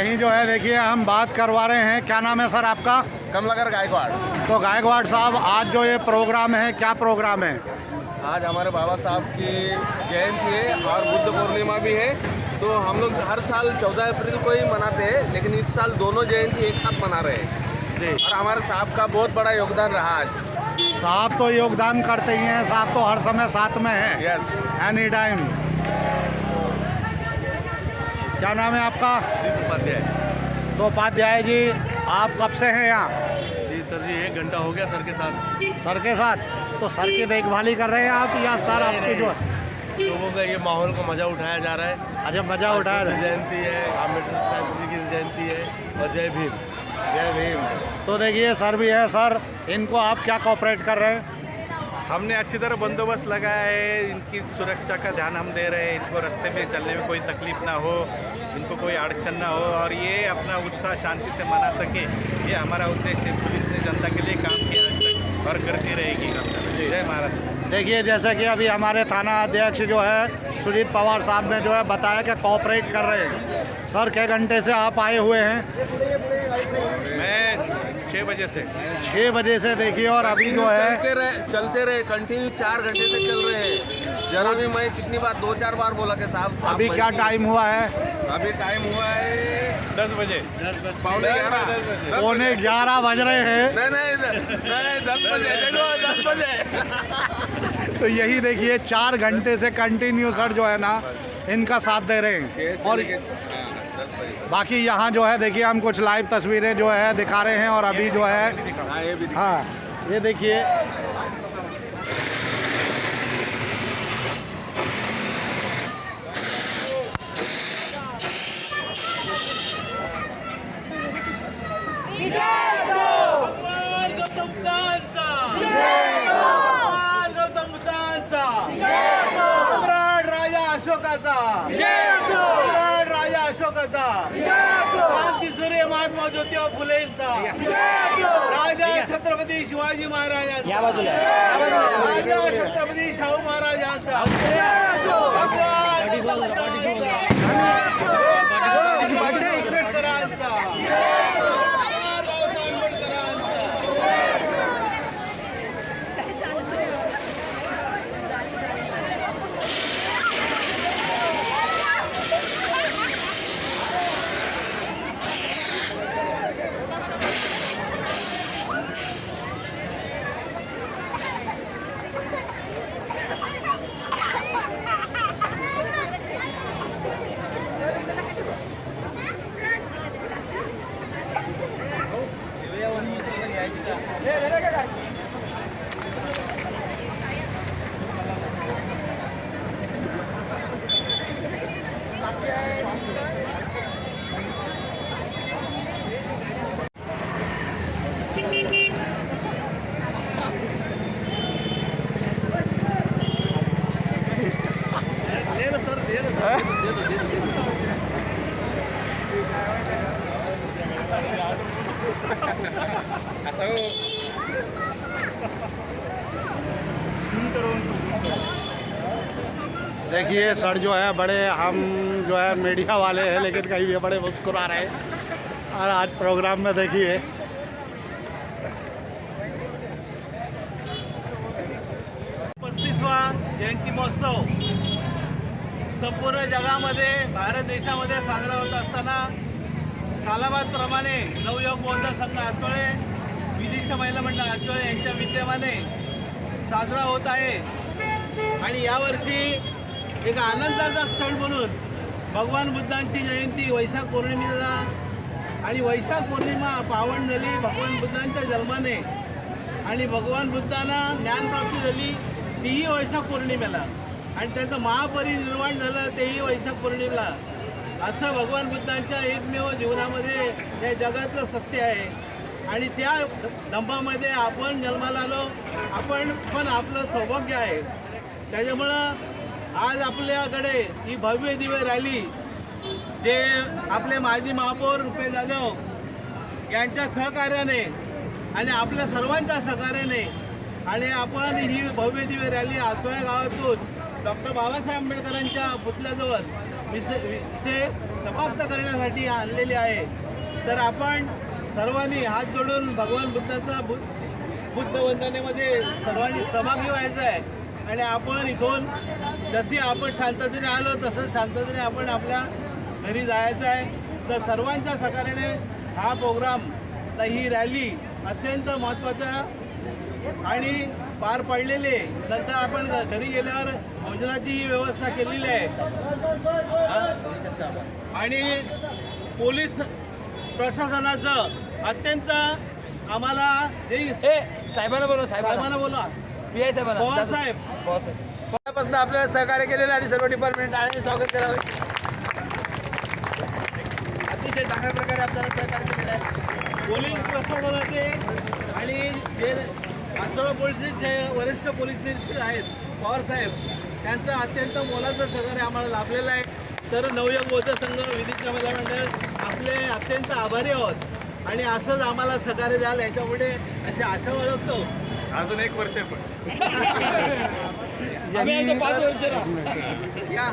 यहीं जो है देखिए हम बात करवा रहे हैं। क्या नाम है सर आपका? कमलाकर गायकवाड़। तो गायकवाड़ साहब, आज जो ये प्रोग्राम है, क्या प्रोग्राम है? आज हमारे बाबा साहब की जयंती है और बुद्ध पूर्णिमा भी है। तो हम लोग हर साल 14 अप्रैल को ही मनाते हैं, लेकिन इस साल दोनों जयंती एक साथ मना रहे हैं जी। और हमारे साहब का बहुत बड़ा योगदान रहा आज। साहब तो योगदान करते ही हैं, साहब तो हर समय साथ में हैं, यस, एनी टाइम। क्या नाम है आपका? उपाध्याय। तो उपाध्याय जी, आप कब से हैं यहाँ? जी सर जी, 1 घंटा हो गया सर के साथ। सर के साथ? तो सर की देखभाल ही कर रहे हैं आप या सर आपकी जो लोगों का ये माहौल को मजा उठाया जा रहा है। अच्छा मजा उठाया रहे हैं? जयंती है, अम्बेडकर साहब जी की जयंती है और जय भीम। जय भीम। तो देखिए सर भी है। सर, इनको आप क्या कोऑपरेट कर रहे हैं? हमने अच्छी तरह बंदोबस्त लगाया है, इनकी सुरक्षा का ध्यान हम दे रहे हैं, इनको रास्ते में चलने में कोई तकलीफ ना हो, इनको कोई अड़चन ना हो और ये अपना उत्साह शांति से मना सके, ये हमारा उद्देश्य है। पुलिस ने जनता के लिए काम किया आज तक और करती रहेगी। जय महाराष्ट्र। देखिए जैसे कि अभी हमारे थाना अध्यक्ष जो है सुजीत पवार साहब ने जो है बताया कि कोऑपरेट कर रहे हैं। सर, कै घंटे से आप आए हुए हैं? मैं 6 बजे से। 6 बजे से देखिए, और अभी जो है चलते रहे कंटिन्यू 4 घंटे तक चल रहे हैं। जरा भी मैं कितनी बार 2-4 बार बोला कि साहब अभी क्या टाइम हुआ है? अभी टाइम हुआ है 10 बजे। 11:15। पौने 11 बज रहे हैं। नहीं 10 बजे, देखो 10 बजे। तो यही देखिए 4 घंटे से कंटिन्यू सर जो है ना इनका साथ दे रहे हैं। और बाकी यहाँ जो है देखिए हम कुछ लाइव तस्वीरें जो है दिखा रहे हैं। और अभी जो है हाँ, ये देखिए क्रांती सूर्य महात्मा ज्योतिबा फुलेंचा, राजा छत्रपती शिवाजी महाराजांचा, राजा छत्रपती शाहू महाराजांचा, भगवान आंबेडकरांचा, देखिए सर जो है बड़े, हम जो है मीडिया वाले हैं लेकिन कहीं भी बड़े मुस्कुरा रहे हैं। और आज प्रोग्राम में देखिए 35वा जयंती महोत्सव संपूर्ण जगामध्ये, भारत देशामध्ये साजरा होत असताना सालाबादप्रमाणे नवयुवक बौद्ध संघ आचोळे, विधीश महिला मंडळ आचोळे यांच्या विद्यमाने साजरा होत आहे। आणि यावर्षी एक आनंदाचा क्षण म्हणून भगवान बुद्धांची जयंती वैशाख पौर्णिमेला, आणि वैशाख पौर्णिमा पावन झाली भगवान बुद्धांच्या जन्माने, आणि भगवान बुद्धांना ज्ञानप्राप्ती झाली तीही वैशाख पौर्णिमेला, आणि त्यांचं महापरिनिर्वाण झालं तेही वैशाख पौर्णिमेला। असं भगवान बुद्धांच्या एकमेव जीवनामध्ये या जगातलं सत्य आहे। आणि त्या धम्मामध्ये आपण जन्माला आलो, आपण पण आपलं सौभाग्य आहे। त्याच्यामुळं आज आपल्याकडे ही भव्य दिव्य रॅली, जे आपले माजी महापौर रुपेश जाधव यांच्या सहकार्याने आणि आपल्या सर्वांच्या सहकार्याने, आणि आपण ही भव्य दिव्य रॅली आचोळ्या गावातून डॉक्टर बाबासाहेब आंबेडकरांच्या पुतळ्याजवळ इथे समाप्त करण्यासाठी आणलेली आहे. तर आपण सर्वांनी हात जोडून भगवान बुद्धाचा बुद्ध वंदनेमध्ये सर्वांनी सहभागी व्हायचं आहे आणि आपण इथून जशी आपण शांततेने आलो तसं शांततेने आपण आपल्या घरी जायचं आहे. तर सर्वांच्या सहकार्याने हा प्रोग्राम ही रॅली अत्यंत महत्त्वाचा आणि पार पडलेले. नंतर आपण घरी गेल्यावर भोजनाची व्यवस्था केलेली आहे आणि पोलीस प्रशासनाचं अत्यंत आम्हाला जे साहेबांना बोलवा साहेबांना बोलवा पी.आय. साहेबांना पवार साहेब पहिल्यापासून आपल्याला सहकार्य केलेलं आणि सर्व डिपार्टमेंट आणि स्वागत करावे. अतिशय चांगल्या प्रकारे आपल्याला सहकार्य केलेलं आहे. पोलीस प्रशासनाचे आणि जे आचोळा पोलिसचे वरिष्ठ पोलीस निरीक्षक आहेत पवार साहेब त्यांचं अत्यंत मोलाचं सहकार्य आम्हाला लाभलेलं आहे. तर नवयुग बौद्ध संघ विधीच्या महिला मंडळ आपले अत्यंत आभारी आहोत आणि असंच आम्हाला सहकार्य द्याल याच्यापुढे अशी आशा बाळगतो. अजून 1 वर्ष पण आम्ही आता 5 वर्ष या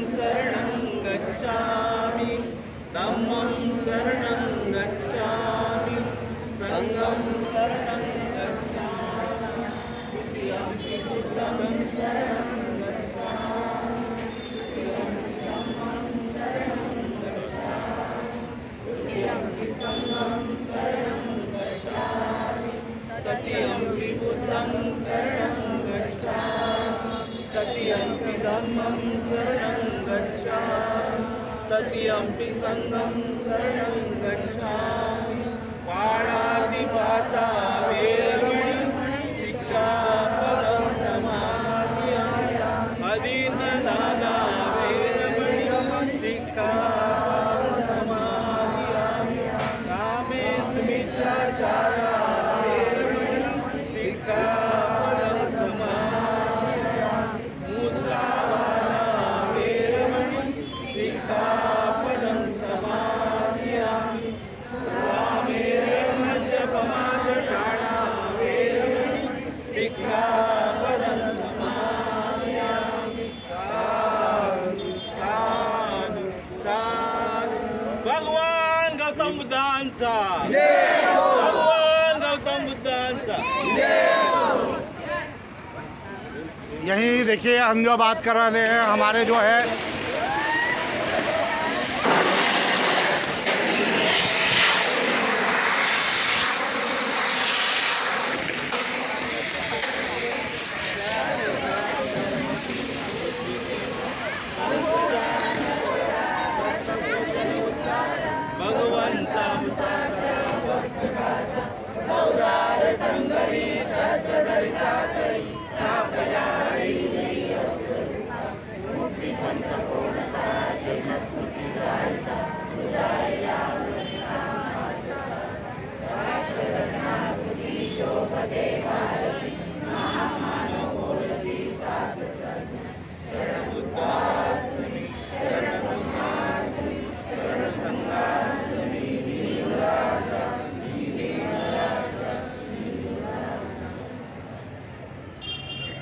शरणं गच्छामि धम्मं शरणं गच्छामि संघं शरणं गच्छामि द्वितीयं बुद्धं शरणं गच्छामि धम्मं शरणं गच्छामि तृतीयं संघं शरणं गच्छामि तृतीयं बुद्धं शरणं गच्छामि तृतीयं धम्मं शरणं गच्छामि तृतीयं संघं शरणं गच्छामि पाणातिपाता वेरमणि सिक्खापदं समाधियामि अदीनदाना वेरमणि सिक्खापदं समाधियामि कामेस्मिच्छाचारा वेरमणि सिक्खापदं समाधियामि मुसावादा वेरमणि सिक्खापदं समाधियामि वामेरमजपमादटाणा वेरमणि सिक्खापदं समाधियामि साधु साधु साधु. भगवान गौतम बुद्धांचा भगवान गौतम बुद्धांचा यहीं देखिए हम जो बात कर रहे हैं हमारे जो है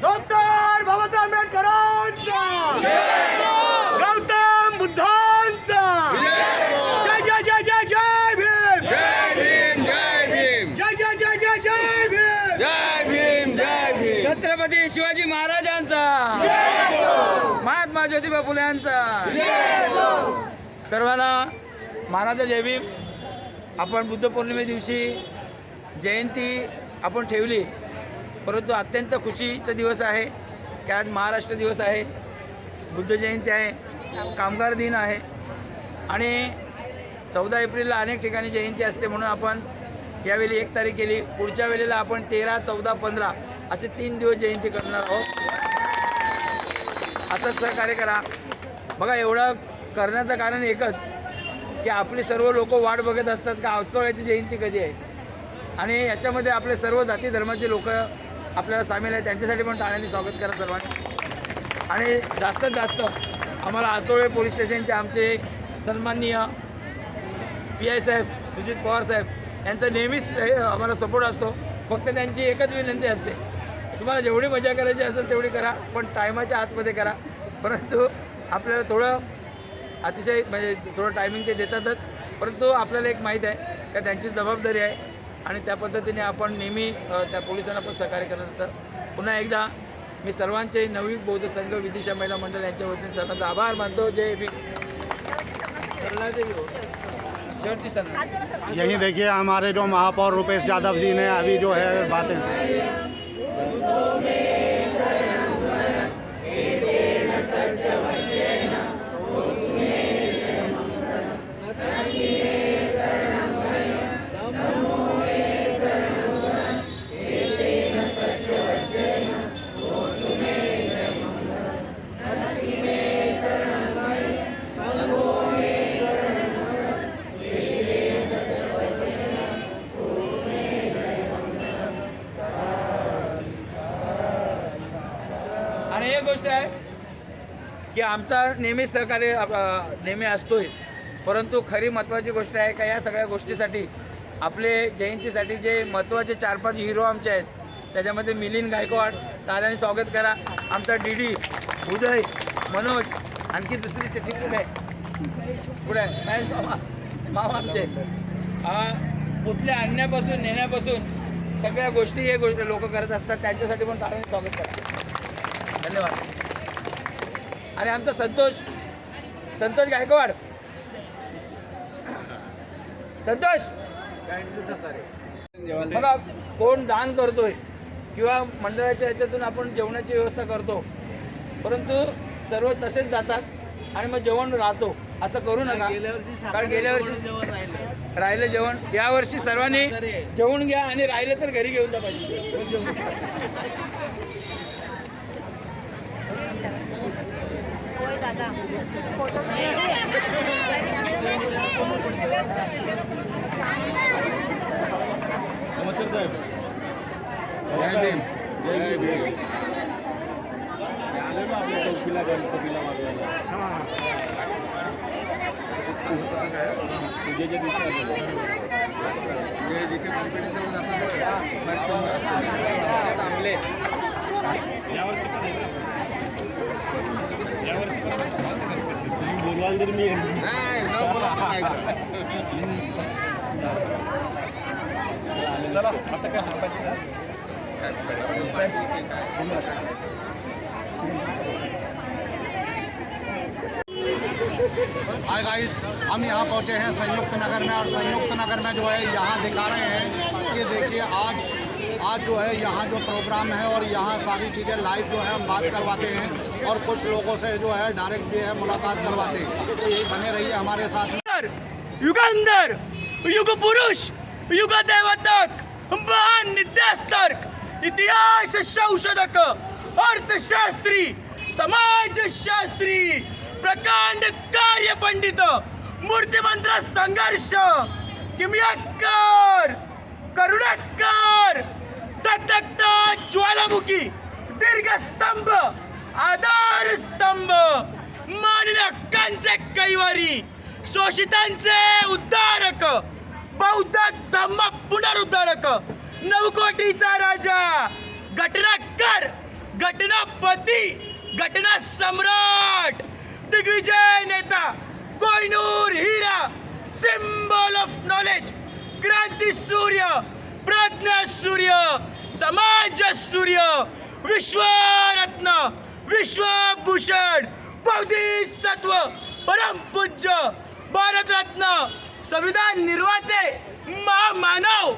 डॉक्टर बाबासाहेब आंबेडकरांचा गौतम बुद्धांचा जय जय जय जय जय भीम जय भीम जय भीम जय जय जय जय जय भीम जय भीम जय भीम. छत्रपती शिवाजी महाराजांचा महात्मा ज्योतिबा फुले यांचा सर्वांना महाराजा जय भीम. आपण बुद्ध पौर्णिमे दिवशी जयंती आपण ठेवली परंतु अत्यंत खुशीचा दिवस आहे की आज महाराष्ट्र दिवस आहे, बुद्ध जयंती आहे, कामगार दिन आहे आणि 14 एप्रिलला अनेक ठिकाणी जयंती असते म्हणून आपण यावेळी 1 तारीख केली. पुढच्या वेळेला आपण 13, 14, 15 असे 3 दिवस जयंती करणार आहोत. असं सहकार्य करा. बघा एवढं करण्याचं कारण एकच की आपली सर्व लोक वाट बघत असतात का आवचोळ्याची जयंती कधी आहे, आणि याच्यामध्ये आपले सर्व जाती धर्माचे लोक आपल्याला सामील आहेत. त्यांच्यासाठी पण टाळ्यांनी स्वागत करा सर्वांनी. आणि जास्तीत जास्त आम्हाला आचोळे पोलीस स्टेशनचे आमचे सन्माननीय PI साहेब सुजित पवार साहेब यांचा नेहमीच आम्हाला सपोर्ट असतो. फक्त त्यांची एकच विनंती असते, तुम्हाला जेवढी मजा करायची असेल तेवढी करा, पण टायमाच्या आतमध्ये करा. परंतु आपल्याला थोडं अतिशय म्हणजे थोडं टायमिंग ते देतातच, परंतु आपल्याला एक माहीत आहे का त्यांची जबाबदारी आहे आणि त्या पद्धतीने आपण नेहमी त्या पोलिसांना पण सहकार्य करत असतं. पुन्हा एकदा मी सर्वांचे नवी बौद्ध संघ विदिशा महिला मंडळ यांच्या वतीने सर्वांचा आभार मानतो. जय भीम. शेवटची सर यही देखिए हमारे जो महापौर रुपेश यादव जी ने अभी जो है बातें आणि एक गोष्ट आहे की आमचा नेहमी सहकार्य नेहमी असतोय, परंतु खरी महत्त्वाची गोष्ट आहे का या सगळ्या गोष्टीसाठी आपले जयंतीसाठी जे महत्त्वाचे 4-5 हिरो आमचे आहेत, त्याच्यामध्ये मिलिंद गायकवाड, टाळ्यांनी स्वागत करा. आमचा DD उदय, मनोज, आणखी दुसरी चिठ्ठी कुठे आहे, कुठे आहे महेश मामा आमचे. पुतळे आणण्यापासून नेण्यापासून सगळ्या गोष्टी हे गोष्टी लोक करत असतात, त्यांच्यासाठी पण टाळ्यांनी स्वागत करा. धन्यवाद. आणि आमचा संतोष गायकवाड, संतोष बघा कोण दान करतोय किंवा मंडळाच्या याच्यातून आपण जेवणाची व्यवस्था करतो, परंतु सर्व तसेच जातात आणि मग जेवण राहतो. असं करू नका, कारण गेल्या वर्षी राहिलं जेवण, यावर्षी सर्वांनी जेवून घ्या आणि राहिलं तर घरी घेऊन जा पाहिजे. दादा फोटो नमस्कार साहेब. जय भीम. जय भीम. आले ना आपल्या चौकीला गणपतीला मागवायला. पूजेच्या दिवशी आले. जे जिथे कॉम्पिटिशन थांबले बोलवाल तर मी नाही बोला. चला आता काय हाय गाइस, हम यहाँ पहुँचे हैं संयुक्त नगर में, और संयुक्त नगर में जो है यहाँ दिखा रहे हैं कि देखिए आज जो है यहाँ जो प्रोग्राम है और यहाँ सारी चीज़ें लाइव जो है हम बात करवाते हैं और कुछ लोगों से जो है डायरेक्ट भी है मुलाकात करवाते हैं. तो यही बने रहिए हमारे साथ. युगांधर, युग पुरुष, युग देवतक, महान नित्यास्तर्क, इतिहास संशोधक, अर्थशास्त्री, समाजशास्त्री, प्रकांड कार्य पंडित, मूर्तिमंत्र संघर्ष, किमयाकार, करुणाकार, तत्तक्ता ज्वालामुखी, दीर्घस्तंभ, आधारस्तंभ, मानवी हक्कांचे कैवारी, शोषितांचे उद्धारक, बौद्ध धम्म पुनरुद्धारक, नवकोटीचा राजा, घटनाकार, घटनापती, घटना सम्राट, दिग्विजय नेता, कोहिनूर हीरा, सिंबल ऑफ नॉलेज, क्रांती सूर्य, प्रज्ञा सूर्य, समाज सूर्य, विश्वरत्न, विश्वभूषण, बोधिसत्व, परम पूज्य, भारतरत्न, संविधान निर्माते, महामानव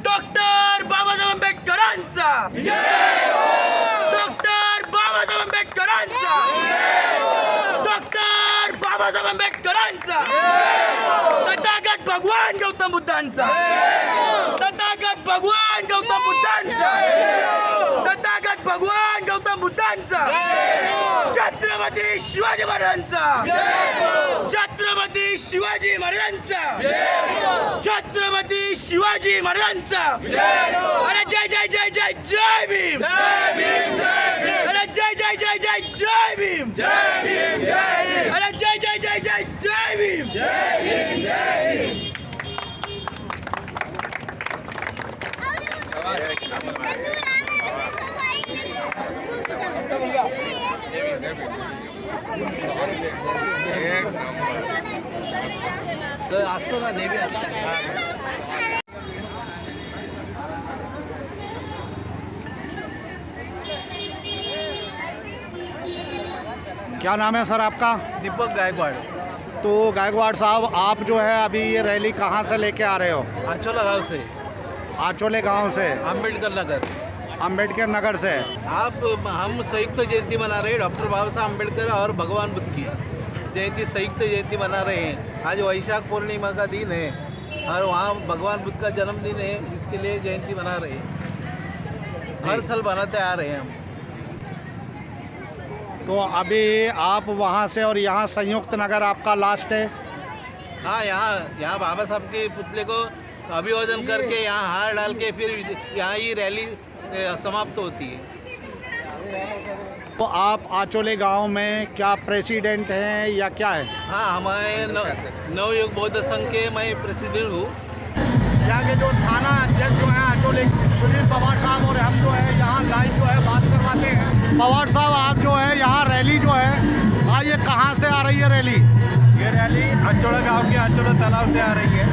डॉक्टर बाबासाहेब आंबेडकरांचा, डॉक्टर बाबासाहेब आंबेडकरांचा, डॉक्टर बाबासाहेब आंबेडकरांचा, तथागत भगवान गौतम बुद्धांचा, तथागत भगवान गौतम बुद्धांचा, तथागत भगवान गौतम बुद्ध महाराजांचा छत्रपती शिवाजी महाराजांचा छत्रपती शिवाजी महाराजांचा छत्रपती शिवाजी महाराजांचा अरे जय जय जय जय जय भीम अरे जय जय जय जय जय भीम अरे जय जय जय जय जय भीम तर असतो ना नेहमी क्या नाम है सर आपका? दीपक गायकवाड तो गायकवाड़ साहब, आप जो है अभी ये रैली कहाँ से लेके आ रहे हो? आंचोला गांव से आचोले गांव से, अंबेडकर नगर। अंबेडकर नगर से। हम संयुक्त जयंती मना रहे हैं, डॉक्टर बाबा साहब अम्बेडकर और भगवान बुद्ध की जयंती, संयुक्त जयंती मना रहे हैं। आज वैशाख पूर्णिमा का दिन है और वहाँ भगवान बुद्ध का जन्मदिन है, इसके लिए जयंती मना रहे हैं। हर साल मनाते आ रहे हैं हम। तो अभी आप वहाँ से और यहाँ संयुक्त नगर आपका लास्ट है? हाँ, यहाँ बाबा साहब के पुतले को अभिवादन करके यहाँ हार डाल के फिर यहाँ ही रैली समाप्त होती है। तो आप आचोले गांव में क्या प्रेसिडेंट हैं या क्या है? हाँ, हमारे नवयुग बौद्ध संघ के मैं प्रेसिडेंट हूँ। यहाँ के जो थाना अध्यक्ष जो है आचोले, सुनील पवार साहब, और हम जो है यहाँ लाइव जो है बात करवाते हैं। पवार साहब, आप जो है यहाँ रैली जो है, ये कहाँ से आ रही है रैली? ये रैली आचोड़ा गांव के आचोड़ा तालाब से आ रही है।